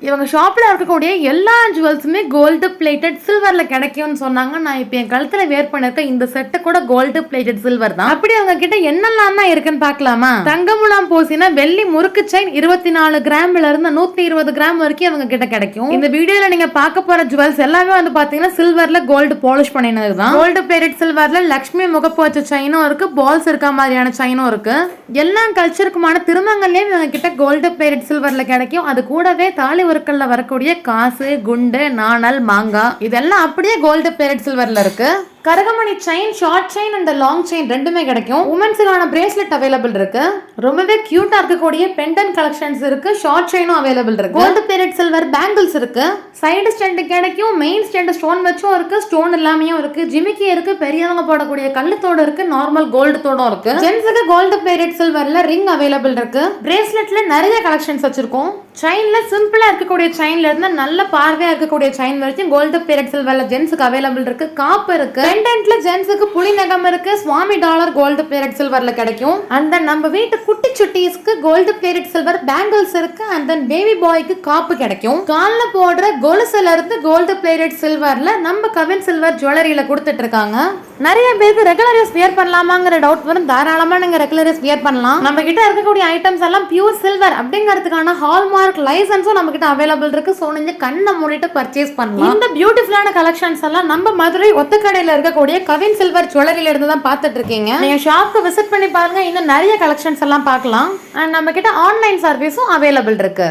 இவங்க ஷாப்ல இருக்கக்கூடிய எல்லா ஜுவல்ஸுமே கோல்டு பிளேட்டட் சில்வர்ல கிடைக்கும்னு சொன்னாங்க. நான் இப்போ என் கழுத்துல வேர் பண்ணிருக்க இந்த செட்டு கூட கோல்டு பிளேட்டட் சில்வர் தான். அப்படி அவங்க கிட்ட என்னெல்லாம் தான் இருக்குன்னு பார்க்கலாமா? தங்கமுலாம் பூசின வெள்ளி முறுக்கு செயின் 24 கிராம்ல இருந்து 120 கிராம் வரைக்கும் அவங்க கிட்ட கிடைக்கும். இந்த வீடியோல நீங்க பார்க்க போற ஜுவல்ஸ் எல்லாமே வந்து பாத்தீங்கன்னா சில்வர்ல கோல்டு பாலிஷ் பண்ணினது தான். கோல்டு பிளேட்டட் சில்வர்ல லட்சுமி முகப்பு வச்ச செயினும் இருக்கு, பால்ஸ் இருக்க மாதிரியான செயினும் இருக்கு. எல்லா கல்ச்சருக்குமான திருமங்கல்லையும் இவங்க கிட்ட கோல்டு பிளேட்டட் சில்வர்ல கிடைக்கும். அது கூடவே தாலி ஒர்க்கல்ல வரக்கூடிய காசு, குண்டு, நாணல், மாங்காய் இதெல்லாம் அப்படியே கோல்டு பிளேட்டட் சில்வர்ல இருக்கு. கரகமணி chain, short chain and long chain ரெண்டுமே கிடைக்கும். உமன்ஸுக்கான பிரேஸ்லெட் அவைலபிள் இருக்கு. ரொம்பவே கியூட்டா இருக்கக்கூடிய பெண்டன் கலெக்ஷன்ஸ் இருக்கு. ஷார்ட் செயினும் அவைலபிள் இருக்கு. கோல்டு பிளேட்டட் சில்வர் பேங்கிள்ஸ் இருக்கு. சைடு ஸ்டெண்ட் கிடைக்கும். மெயின் ஸ்டெண்ட் ஸ்டோன் வச்சும் இருக்கு, ஸ்டோன் இல்லாமையும் இருக்கு. ஜிமிக்கி இருக்கு, பெரியவங்க போடக்கூடிய கல்லுத்தோடு இருக்கு, நார்மல் கோல்டு தோடும் இருக்கு. ஜென்ஸுக்கு கோல்டு பிளேட்டட் சில்வர்ல ரிங் அவைலபிள் இருக்கு. பிரேஸ்லெட்ல நிறைய கலெக்ஷன்ஸ் வச்சிருக்கோம். செயின்ல சிம்பிளா இருக்கக்கூடிய செயின்ல இருந்து நல்ல பார்வையா இருக்கக்கூடிய செயின் வரைக்கும் கோல்டு பிளேட்டட் சில்வர்ல ஜென்ஸுக்கு அவைலபிள் இருக்கு. காப்பு இருக்கு. பெண்டன்ட்ல ஜென்ஸுக்கு புலி நகம் இருக்கு. சுவாமி டாலர் கோல்டு பிளேட்டட் சில்வர்ல கிடைக்கும். அந்த நம்ம வீட்டு குட்டி சுட்டீஸ்க்கு கோல்டு பிளேட்டட் சில்வர் பேங்கிள்ஸ் இருக்கு. அந்த பேபி பாய்க்கு காப்பு கிடைக்கும். கால்ல போடுற கொலுசுல இருந்து கோல்டு பிளேட்டட் சில்வர்ல நம்ம கவின் சில்வர் ஜுவல்லரியில கொடுத்துட்டு இருக்காங்க. நிறைய பேருக்கு ரெகுலர் யூஸ் வியர் பண்ணலாமாங்கிற டவுட் வரும். தாராளமா நீங்க ரெகுலர் யூஸ் வியர் பண்ணலாம். நம்ம கிட்ட இருக்கக்கூடிய ஐட்டம்ஸ் எல்லாம் பியூர் சில்வர் அப்படிங்கிறதுக்கான ஹால்மார்க் லைசன்ஸும் நம்ம கிட்ட அவைலபிள் இருக்கு. சோ நீங்க கண்ணை மூடிட்டு பர்ச்சேஸ் பண்ணலாம். இந்த பியூட்டிஃபுல்லான கலெக்ஷன்ஸ் எல்லாம் நம்ம மதுரை ஒத்தக்கடையில இருக்கக்கூடிய கவின் சில்வர் ஜுவல்லரியில இருந்து தான் பார்த்துட்டு இருக்கீங்க. நீங்க ஷாப்க்கு விசிட் பண்ணி பாருங்க. இன்னும் நிறைய கலெக்ஷன்ஸ் எல்லாம் பார்க்கலாம். அண்ட் நம்ம கிட்ட ஆன்லைன் சர்வீஸும் அவைலபிள் இருக்கு.